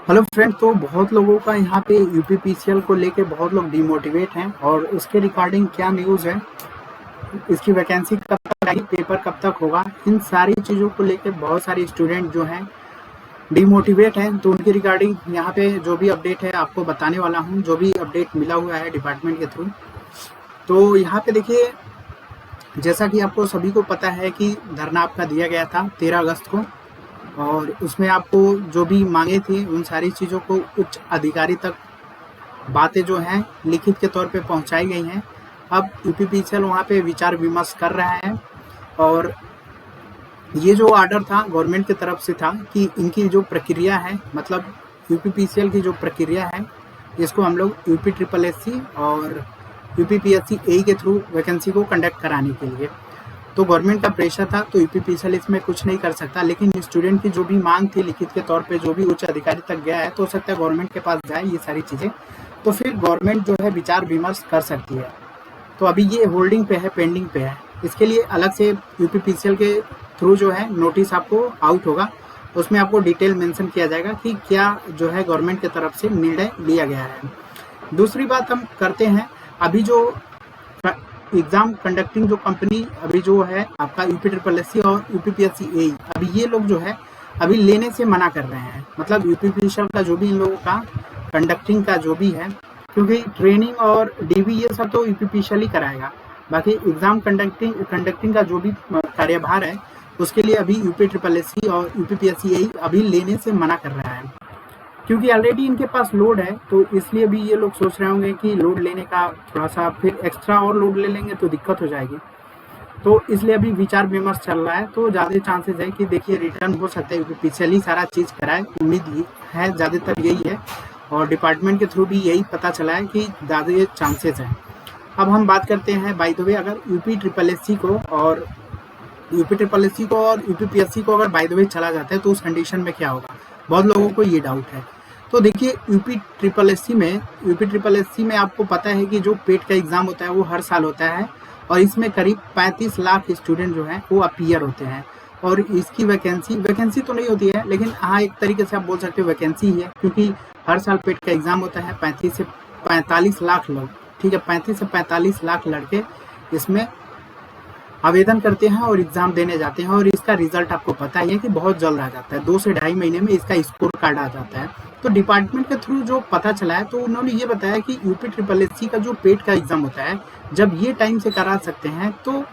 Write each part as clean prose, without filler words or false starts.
Hello friend. तो बहुत लोगों का यहाँ पे यूपीपीसीएल को लेके बहुत लोग डिमोटिवेट हैं और उसके रिगार्डिंग क्या न्यूज़ है, इसकी वैकेंसी कब तक आएगी, पेपर कब तक होगा, इन सारी चीज़ों को लेके बहुत सारे स्टूडेंट जो हैं डिमोटिवेट हैं। तो उनके रिगार्डिंग यहाँ पे जो भी अपडेट है आपको बताने वाला हूँ, जो भी अपडेट मिला हुआ है डिपार्टमेंट के थ्रू। तो यहाँ पे देखिए, जैसा कि आपको सभी को पता है कि धरना आपका दिया गया था 13 अगस्त को, और उसमें आपको जो भी मांगे थी उन सारी चीज़ों को उच्च अधिकारी तक बातें जो हैं लिखित के तौर पे पहुंचाई गई हैं। अब यूपीपीसीएल वहाँ पे विचार विमर्श कर रहा है, और ये जो ऑर्डर था गवर्नमेंट की तरफ से था कि इनकी जो प्रक्रिया है, मतलब यूपीपीसीएल की जो प्रक्रिया है, इसको हम लोग यूपीएससी और यूपीपीएससी ए के थ्रू वैकेंसी को कंडक्ट कराने के लिए। तो गवर्नमेंट का प्रेशर था, तो यूपीपीसीएल इसमें कुछ नहीं कर सकता। लेकिन स्टूडेंट की जो भी मांग थी लिखित के तौर पे, जो भी उच्च अधिकारी तक गया है, तो हो सकता है गवर्नमेंट के पास जाए ये सारी चीज़ें, तो फिर गवर्नमेंट जो है विचार विमर्श कर सकती है। तो अभी ये होल्डिंग पे है, पेंडिंग पे है। इसके लिए अलग से यूपीपीसीएल के थ्रू जो है नोटिस आपको आउट होगा, उसमें आपको डिटेल मेंशन किया जाएगा कि क्या जो है गवर्नमेंट की तरफ से निर्णय लिया गया है। दूसरी बात हम करते हैं, अभी जो एग्जाम कंडक्टिंग जो कंपनी अभी जो है आपका यूपीएससी और यूपीपीएससी ए, अभी ये लोग जो है अभी लेने से मना कर रहे हैं। मतलब यूपीपीसीएल का जो भी इन लोगों का कंडक्टिंग का जो भी है, क्योंकि ट्रेनिंग और डीबी ये सब तो यूपीपीसीएल ही कराएगा, बाकी एग्जाम कंडक्टिंग का जो भी कार्यभार है उसके लिए अभी यूपीएससी और यूपीपीएससी ए अभी लेने से मना कर रहा है, क्योंकि ऑलरेडी इनके पास लोड है। तो इसलिए भी ये लोग सोच रहे होंगे कि लोड लेने का थोड़ा सा फिर एक्स्ट्रा और लोड ले लेंगे तो दिक्कत हो जाएगी। तो इसलिए अभी विचार विमर्श चल रहा है। तो ज़्यादा चांसेस है कि देखिए रिटर्न हो सकता है, क्योंकि पिछले ही सारा चीज़ कराए, उम्मीद है ज़्यादातर यही है, और डिपार्टमेंट के थ्रू भी यही पता चला है कि ज़्यादा चांसेस हैं। अब हम बात करते हैं बाय द वे, अगर यूपीएससी को और यूपीपीएससी को अगर बाय द वे चला जाता है तो उस कंडीशन में क्या होगा, बहुत लोगों को ये डाउट है। तो देखिए यूपीएससी में आपको पता है कि जो पेट का एग्ज़ाम होता है वो हर साल होता है, और इसमें करीब 35 लाख स्टूडेंट जो हैं वो अपीयर होते हैं। और इसकी वैकेंसी तो नहीं होती है, लेकिन हाँ एक तरीके से आप बोल सकते हो वैकेंसी ही है, क्योंकि हर साल पेट का एग्ज़ाम होता है। 35 से 45 लाख लोग, ठीक है, 35 से 45 लाख लड़के इसमें आवेदन करते हैं और एग्ज़ाम देने जाते हैं, और इसका रिजल्ट आपको पता ही है कि बहुत जल्द आ जाता है, 2 से ढाई महीने में इसका स्कोर कार्ड आ जाता है। तो डिपार्टमेंट के थ्रू जो पता चला है, तो उन्होंने ये बताया कि यूपीएससी का जो पेट का एग्ज़ाम होता है, जब ये टाइम से करा सकते हैं, तो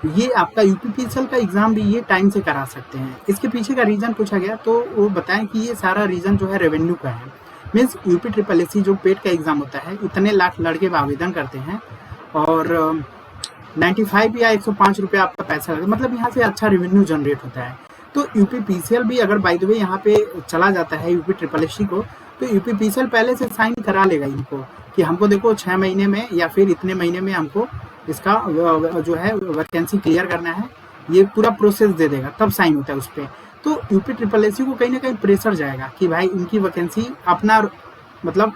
ये आपका यूपीपीसीएल का एग्ज़ाम भी ये टाइम से करा सकते हैं। इसके पीछे का रीज़न पूछा गया, तो वो बताएं कि ये सारा रीज़न जो है रेवेन्यू का है। मीन्स यूपीएससी जो पेट का एग्ज़ाम होता है, इतने लाख लड़के आवेदन करते हैं, और 95 या 105 रुपये आपका पैसा लगता है, मतलब यहाँ से अच्छा रेवेन्यू जनरेट होता है। तो यूपीपीसीएल भी अगर बाय द वे यहाँ पे चला जाता है यूपीएससी को, तो यूपीपीसीएल पहले से साइन करा लेगा इनको कि हमको देखो 6 महीने में या फिर इतने महीने में हमको इसका जो है वैकेंसी क्लियर करना है, ये पूरा प्रोसेस दे देगा, तब साइन होता है उस पर। तो यूपीएससी को कहीं ना कहीं प्रेशर जाएगा कि भाई इनकी वैकेंसी अपना, मतलब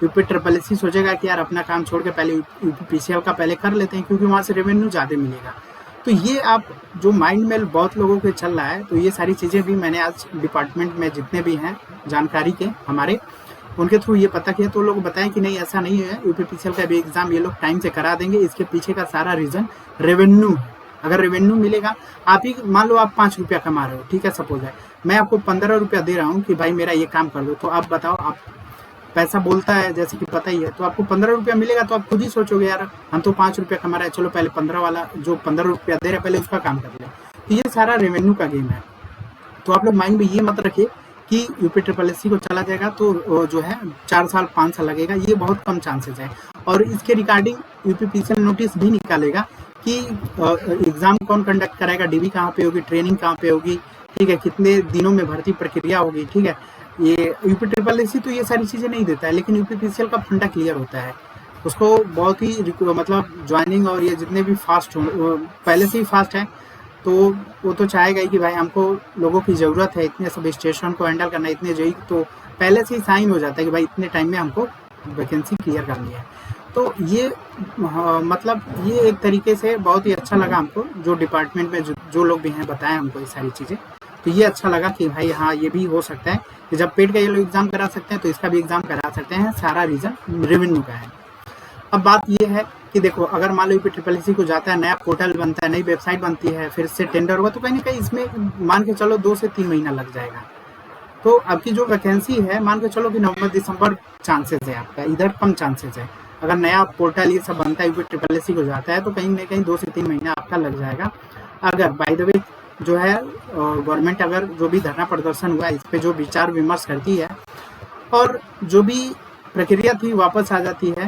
यूपीएससी सोचेगा कि यार अपना काम छोड़ के पहले यूपीपीसीएल का पहले कर लेते हैं, क्योंकि वहाँ से रेवेन्यू ज़्यादा मिलेगा। तो ये आप जो माइंड में बहुत लोगों के चल रहा है, तो ये सारी चीज़ें भी मैंने आज डिपार्टमेंट में जितने भी हैं जानकारी के हमारे, उनके थ्रू ये पता किया, तो लोग बताएं कि नहीं ऐसा नहीं है, यूपीपीसीएल का भी एग्ज़ाम ये लोग टाइम से करा देंगे। इसके पीछे का सारा रीज़न रेवेन्यू है। अगर रेवेन्यू मिलेगा, आप ही मान लो आप 5 रुपया कमा रहे हो, ठीक है, सपोज है मैं आपको 15 रुपया दे रहा हूँ कि भाई मेरा ये काम कर दो, तो आप बताओ, आप पैसा बोलता है जैसे कि पता ही है, तो आपको 15 रुपया मिलेगा, तो आप खुद ही सोचोगे यार हम तो 5 रुपया कमा रहे हैं, चलो पहले 15 वाला जो 15 रुपया दे रहे पहले उसका काम कर ले। तो ये सारा रेवेन्यू का गेम है। तो आप लोग माइंड में ये मत रखिए कि यूपीएससी को चला जाएगा तो जो है 4 साल 5 साल लगेगा, ये बहुत कम चांसेस है। और इसके रिगार्डिंग यूपीपीसीएल नोटिस भी निकालेगा कि एग्ज़ाम कौन कंडक्ट कराएगा, डीबी कहाँ पे होगी, ट्रेनिंग कहाँ पे होगी, ठीक है, कितने दिनों में भर्ती प्रक्रिया होगी, ठीक है। ये यूपीएससी तो ये सारी चीज़ें नहीं देता है, लेकिन यूपीपीसीएल का फंडा क्लियर होता है, उसको बहुत ही मतलब ज्वाइनिंग और ये जितने भी फास्ट हो, पहले से ही फास्ट है, तो वो तो चाहेगा ही कि भाई हमको लोगों की ज़रूरत है, इतने सब स्टेशन को हैंडल करना, इतने जो, तो पहले से ही साइन हो जाता है कि भाई इतने टाइम में हमको वैकेंसी क्लियर करनी है। तो ये मतलब ये एक तरीके से बहुत ही अच्छा लगा हमको, जो डिपार्टमेंट में जो लोग भी हैं बताएं हमको ये सारी चीज़ें। तो ये अच्छा लगा कि भाई हाँ ये भी हो सकता है कि जब पेड का ये लोग एग्जाम करा सकते हैं तो इसका भी एग्जाम करा सकते हैं। सारा रीजन रेवेन्यू का है। अब बात ये है कि देखो, अगर मान लो यूपी ट्रिपल एससी को जाता है, नया पोर्टल बनता है, नई वेबसाइट बनती है, फिर से टेंडर होगा, तो कहीं ना कहीं इसमें मान के चलो 2 से 3 महीना लग जाएगा। तो आपकी जो वैकेंसी है मान के चलो कि नवंबर दिसंबर चांसेस है आपका, इधर कम चांसेस है। अगर नया पोर्टल ये सब बनता है यूपी ट्रिपल एससी को जाता है तो कहीं ना कहीं 2 से 3 महीना आपका लग जाएगा। अगर बाय द वे जो है गवर्नमेंट अगर जो भी धरना प्रदर्शन हुआ इस पे जो विचार विमर्श करती है और जो भी प्रक्रिया थी वापस आ जाती है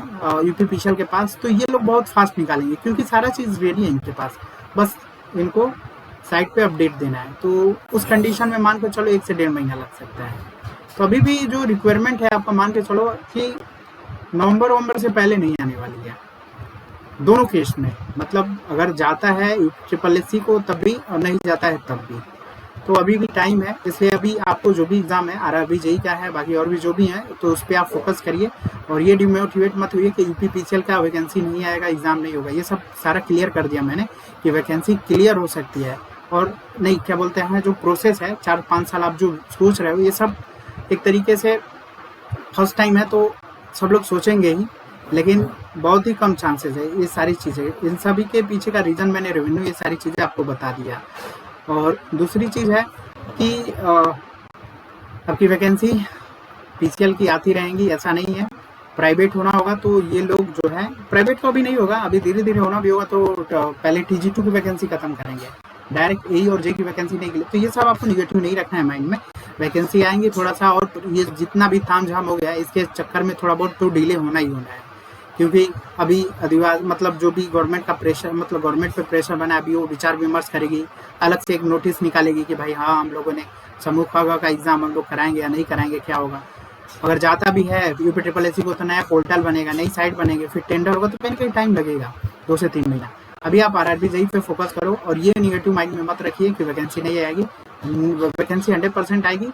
यूपीपीसीएल के पास, तो ये लोग बहुत फास्ट निकालेंगे क्योंकि सारा चीज़ रेडी है इनके पास, बस इनको साइट पे अपडेट देना है। तो उस कंडीशन में मान के चलो 1 से 1.5 महीना लग सकता है। तो अभी भी जो रिक्वायरमेंट है आपका मान के चलो कि नवंबर से पहले नहीं आने वाली है दोनों केस में। मतलब अगर जाता है ट्रिपल एससी को तब भी और नहीं जाता है तब भी, तो अभी भी टाइम है। इसलिए अभी आपको जो भी एग्जाम है आरआरबी जेईई का है, बाकी और भी जो भी है, तो उस पर आप फोकस करिए और ये डिमोटिवेट मत हुई कि यूपीपीसीएल का वैकेंसी नहीं आएगा, एग्जाम नहीं होगा। ये सब सारा क्लियर कर दिया मैंने कि वैकेंसी क्लियर हो सकती है। और नहीं क्या बोलते हैं, जो प्रोसेस है 4-5 साल आप जो सोच रहे हो, ये सब एक तरीके से फर्स्ट टाइम है तो सब लोग सोचेंगे ही, लेकिन बहुत ही कम चांसेस है ये सारी चीज़ें। इन सभी के पीछे का रीज़न मैंने रेवेन्यू ये सारी चीज़ें आपको बता दिया। और दूसरी चीज़ है कि आपकी वैकेंसी पीसीएल की आती रहेंगी, ऐसा नहीं है। प्राइवेट होना होगा तो ये लोग जो है, प्राइवेट को अभी नहीं होगा, अभी धीरे धीरे होना भी होगा, तो पहले TG2 की वैकेंसी खत्म करेंगे, डायरेक्ट ए और जे की वैकेंसी नहीं के लिए। तो ये सब आपको निगेटिव नहीं रखना है माइंड में। वैकेंसी आएंगी थोड़ा सा, और ये जितना भी ताम झाम हो गया है इसके चक्कर में थोड़ा बहुत तो डिले होना ही होना है, क्योंकि अभी अधिवास मतलब जो भी गवर्नमेंट का प्रेशर, मतलब गवर्नमेंट पे प्रेशर बना, अभी वो विचार विमर्श करेगी, अलग से एक नोटिस निकालेगी कि भाई हाँ हम लोगों ने समूह का एग्जाम हम लोग कराएंगे या नहीं कराएंगे, क्या होगा। अगर जाता भी है यूपी ट्रिपल एससी को तो नया पोर्टल बनेगा, नई साइट बनेगी, फिर टेंडर होगा, तो कहीं कहीं टाइम लगेगा 2 से 3 महीना। अभी आप आरआरबी जेईई पे फोकस करो और ये निगेटिव माइंड में मत रखिए कि वैकेंसी नहीं आएगी। वैकेंसी 100% आएगी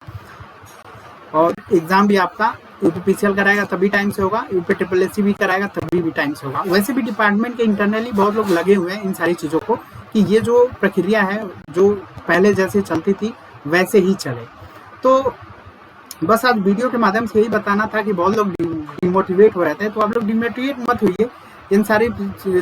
और एग्जाम भी आपका यूपीपीसीएल कराएगा तभी टाइम से होगा, यूपी ट्रिपल एससी भी कराएगा तभी भी टाइम से होगा। वैसे भी डिपार्टमेंट के इंटरनली बहुत लोग लगे हुए हैं इन सारी चीज़ों को कि ये जो प्रक्रिया है जो पहले जैसे चलती थी वैसे ही चले। तो बस आज वीडियो के माध्यम से यही बताना था कि बहुत लोग डिमोटिवेट हो रहे थे, तो आप लोग डिमोटिवेट मत होइए। इन सारी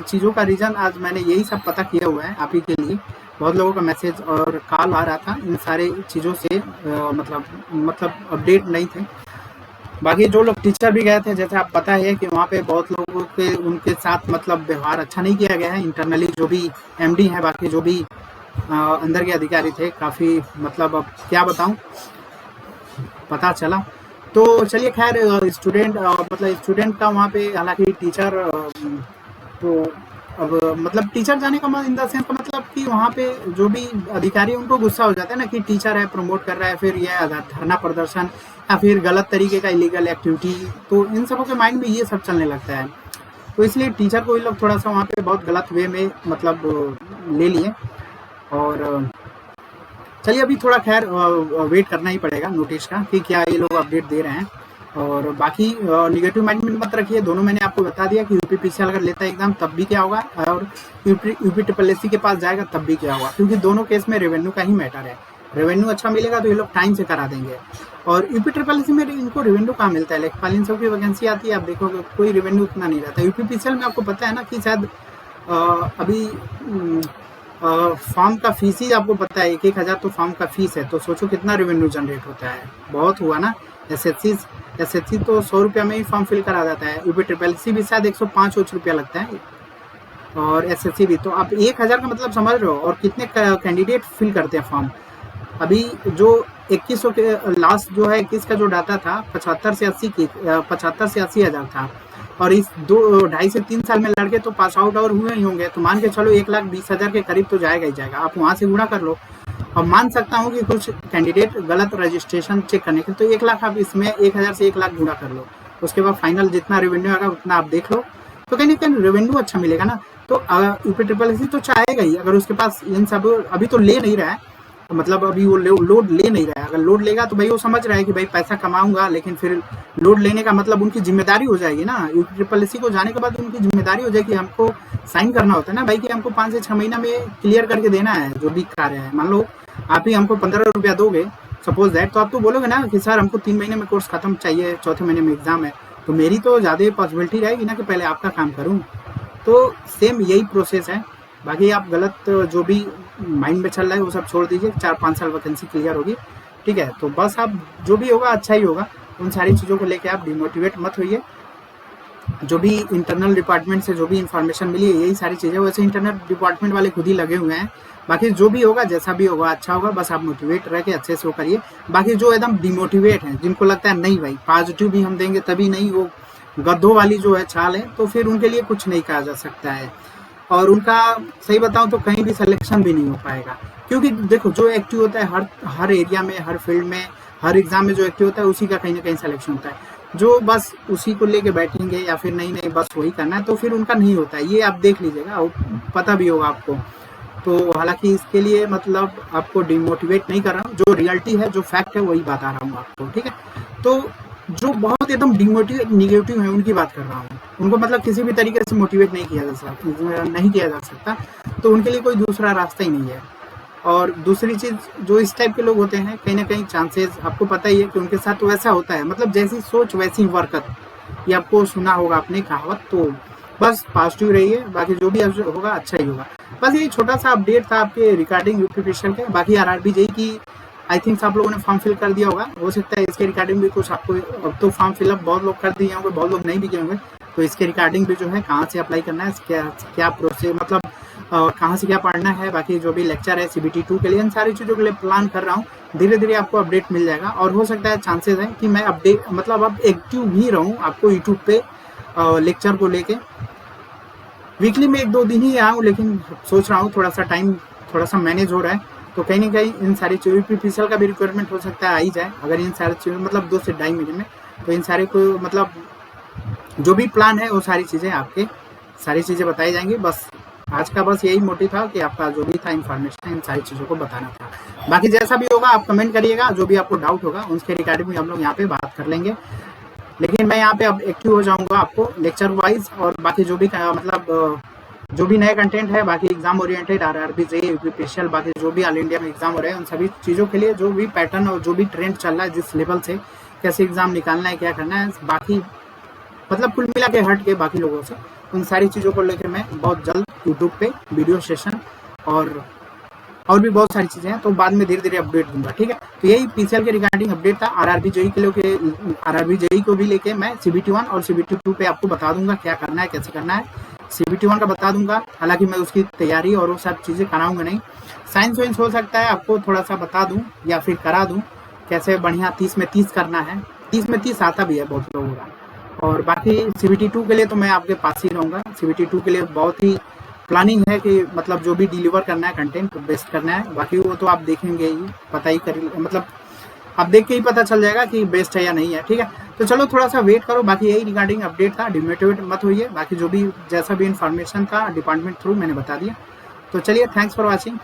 चीज़ों का रीज़न आज मैंने यही सब पता किया हुआ है आप ही के लिए। बहुत लोगों का मैसेज और कॉल आ रहा था इन सारे चीज़ों से, मतलब अपडेट नहीं थे। बाकी जो लोग टीचर भी गए थे, जैसे आप पता है कि वहाँ पे बहुत लोगों के उनके साथ मतलब व्यवहार अच्छा नहीं किया गया है। इंटरनली जो भी MD है, बाकी जो भी अंदर के अधिकारी थे, काफ़ी मतलब अब क्या बताऊँ, पता चला। तो चलिए खैर, स्टूडेंट का वहाँ पे, हालांकि टीचर तो अब मतलब टीचर जाने का इन द सेंस का मतलब कि वहाँ पे जो भी अधिकारी उनको गुस्सा हो जाता है ना कि टीचर है प्रमोट कर रहा है, फिर यह धरना प्रदर्शन या फिर गलत तरीके का इलीगल एक्टिविटी, तो इन सबों के माइंड में ये सब चलने लगता है। तो इसलिए टीचर को ये लोग थोड़ा सा वहाँ पे बहुत गलत वे में मतलब ले लिए। और चलिए अभी थोड़ा खैर वेट करना ही पड़ेगा नोटिस का कि क्या ये लोग अपडेट दे रहे हैं। और बाकी निगेटिव माइंड में मत रखिए। दोनों मैंने आपको बता दिया कि यूपीपीसीएल अगर लेता है एग्जाम तब भी क्या होगा, और यूपी ट्रिपल एससी के पास जाएगा तब भी क्या होगा, क्योंकि दोनों केस में रेवेन्यू का ही मैटर है। रेवेन्यू अच्छा मिलेगा तो ये लोग टाइम से करा देंगे। और यूपी ट्रिपल एससी में इनको रेवेन्यू कहाँ मिलता है, लेखपाल इन सब की वैकेंसी आती है, आप देखोगे कोई रेवेन्यू उतना नहीं रहता। यूपीपीसीएल में आपको पता है ना कि शायद अभी फॉर्म का फीस ही आपको पता है 1,000 तो फॉर्म का फीस है, तो सोचो कितना रेवेन्यू जनरेट होता है, बहुत हुआ ना। एसएससी तो 100 रुपया में ही फॉर्म फिल करा जाता है, यूपी ट्रिपल एससी भी शायद 105 रुपया लगता है, और एसएससी भी। तो आप 1,000 का मतलब समझ रहे हो, और कितने कैंडिडेट फिल करते हैं फॉर्म। अभी जो 2100 के लास्ट जो है 21 का जो डाटा था 75 से 80 हज़ार था, और इस 2-2.5 से 3 साल में लड़के तो पास आउट और हुए ही होंगे, तो मान के चलो 1,20,000 के करीब तो जाएगा ही जाएगा। आप वहाँ से गुणा कर लो। अब मान सकता हूँ कि कुछ कैंडिडेट गलत रजिस्ट्रेशन चेक करने के, तो 1 लाख आप इसमें 1,000 से 1 लाख गुणा कर लो, उसके बाद फाइनल जितना रेवेन्यू आएगा उतना आप देख लो, तो कहीं ना कहीं रेवेन्यू अच्छा मिलेगा ना। तो यूपी ट्रिपल एससी तो चाहेगा ही, अगर उसके पास इन सब अभी तो ले नहीं रहा है, मतलब अभी वो लोड ले नहीं रहा है। अगर लोड लेगा तो भाई वो समझ रहा है कि भाई पैसा कमाऊंगा, लेकिन फिर लोड लेने का मतलब उनकी जिम्मेदारी हो जाएगी ना। यूपी ट्रिपल एससी को जाने के बाद उनकी जिम्मेदारी हो जाएगी, हमको साइन करना होता है ना भाई कि हमको 5 से 6 महीना में क्लियर करके देना है जो भी कार्य है। मान लो आप ही हमको 15 रुपया दोगे सपोज दैट, तो आप तो बोलोगे ना कि सर हमको 3 महीने में कोर्स खत्म चाहिए, चौथे महीने में एग्जाम है, तो मेरी तो ज़्यादा पॉसिबिलिटी रहेगी ना कि पहले आपका काम करूँ। तो सेम यही प्रोसेस है। बाकी आप गलत जो भी माइंड में चल रहा है वो सब छोड़ दीजिए, 4-5 साल वैकेंसी क्लियर होगी, ठीक है। तो बस आप जो भी होगा अच्छा ही होगा, उन सारी चीज़ों को लेके आप डिमोटिवेट मत होइए। जो भी इंटरनल डिपार्टमेंट से जो भी इंफॉर्मेशन मिली है यही सारी चीज़ें, वैसे इंटरनल डिपार्टमेंट वाले खुद ही लगे हुए हैं। बाकी जो भी होगा जैसा भी होगा अच्छा होगा, बस आप मोटिवेट रह के अच्छे से वो करिए। बाकी जो एकदम डिमोटिवेट हैं, जिनको लगता है नहीं भाई पॉजिटिव भी हम देंगे तभी नहीं, वो गद्धों वाली जो है चाल है, तो फिर उनके लिए कुछ नहीं कहा जा सकता है। और उनका सही बताऊं तो कहीं भी सिलेक्शन भी नहीं हो पाएगा, क्योंकि देखो जो एक्टिव होता है हर एरिया में, हर फील्ड में, हर एग्जाम में जो एक्टिव होता है उसी का कहीं ना कहीं सिलेक्शन होता है। जो बस उसी को लेके बैठेंगे या फिर नहीं बस वही करना है, तो फिर उनका नहीं होता है। ये आप देख लीजिएगा, पता भी होगा आपको। तो हालांकि इसके लिए मतलब आपको डिमोटिवेट नहीं कर रहा हूँ, जो रियलिटी है, जो फैक्ट है, वही बता रहा हूँ आपको, ठीक है। तो जो बहुत एकदम डिमोटिवेट निगेटिव है उनकी बात कर रहा हूँ, उनको मतलब किसी भी तरीके से मोटिवेट नहीं किया जा सकता, तो उनके लिए कोई दूसरा रास्ता ही नहीं है। और दूसरी चीज़, जो इस टाइप के लोग होते हैं कहीं ना कहीं चांसेस आपको पता ही है कि उनके साथ तो वैसा होता है, मतलब जैसी सोच वैसी बरकत, ये आपको सुना होगा आपने कहावत। तो बस पॉजिटिव रहिए, बाकी जो भी होगा अच्छा ही होगा। बस ये छोटा सा अपडेट था आपके रिगार्डिंग यूपी स्पेशल के। बाकी आरआरबी जेईई की आई थिंक आप लोगों ने फॉर्म फिल कर दिया होगा, हो सकता है इसके रिगार्डिंग भी कुछ आपको, अब तो फॉर्म फिलअप बहुत लोग कर दिए होंगे, बहुत लोग नहीं भी किए होंगे, तो इसके रिगार्डिंग भी जो है कहाँ से अप्लाई करना है, क्या प्रोसेस, मतलब कहाँ से क्या पढ़ना है, बाकी जो भी लेक्चर है CBT 2 के लिए, इन सारी चीज़ों के लिए प्लान कर रहा हूँ। धीरे धीरे आपको अपडेट मिल जाएगा, और हो सकता है चांसेस है कि मैं अपडेट मतलब अब एक्टिव भी रहूँ आपको यूट्यूब पे लेक्चर को लेके। वीकली में 1-2 दिन ही आऊँ, लेकिन सोच रहा हूँ थोड़ा सा टाइम थोड़ा सा मैनेज हो रहा है, तो कहीं ना कहीं इन सारी चीज़ों यूपी स्पेशल का भी रिक्वायरमेंट हो सकता है आ ही जाए, अगर इन सारी चीज़ों मतलब 2 से 2.5 महीने में। तो इन सारे को मतलब जो भी प्लान है वो सारी चीज़ें आपके सारी चीज़ें बताई जाएंगी। बस आज का बस यही मोटिव था कि आपका जो भी था इन्फॉर्मेशन इन सारी चीज़ों को बताना था। बाकी जैसा भी होगा आप कमेंट करिएगा, जो भी आपको डाउट होगा उसके रिगार्डिंग भी हम लोग यहाँ पे बात कर लेंगे। लेकिन मैं यहाँ पे अब एक्टिव हो जाऊँगा आपको लेक्चर वाइज, और बाकी जो भी मतलब जो भी नए कंटेंट है, बाकी exam oriented, RRB JEE, UP special, बाकी जो भी ऑल इंडिया में एग्जाम हो रहे हैं उन सभी चीज़ों के लिए जो भी पैटर्न और जो भी ट्रेंड चल रहा है, जिस लेवल से कैसे एग्जाम निकालना है, क्या करना है, बाकी मतलब कुल मिला के हट के बाकी लोगों से, उन सारी चीज़ों को लेकर मैं बहुत जल्द यूट्यूब पे वीडियो सेशन और भी बहुत सारी चीज़ें हैं, तो बाद में धीरे धीरे अपडेट दूंगा, ठीक है। तो यही पीसीएल के रिगार्डिंग अपडेट था। आरआरबी जेईई के लिए, आरआरबी जेईई को भी लेके मैं CBT 1 और CBT 2 पे आपको बता दूंगा क्या करना है, कैसे करना है। CBT 1 का बता दूंगा, हालांकि मैं उसकी तैयारी और वो सब चीज़ें कराऊंगा नहीं। साइंस वाइंस हो सकता है आपको थोड़ा सा बता दूँ या फिर करा दूँ कैसे बढ़िया 30 में 30 करना है, 30 में 30 आता भी है बहुत लोगों का। और बाकी CBT 2 के लिए तो मैं आपके पास ही रहूँगा। CBT 2 के लिए बहुत ही प्लानिंग है कि मतलब जो भी डिलीवर करना है कंटेंट बेस्ट करना है, बाकी वो तो आप देखेंगे ही, पता ही कर मतलब आप देख के ही पता चल जाएगा कि बेस्ट है या नहीं है, ठीक है। तो चलो थोड़ा सा वेट करो, बाकी यही रिगार्डिंग अपडेट था, डिमोटिवेट मत होइए। बाकी जो भी जैसा भी इंफॉर्मेशन था डिपार्टमेंट थ्रू मैंने बता दिया। तो चलिए, थैंक्स फॉर वॉचिंग।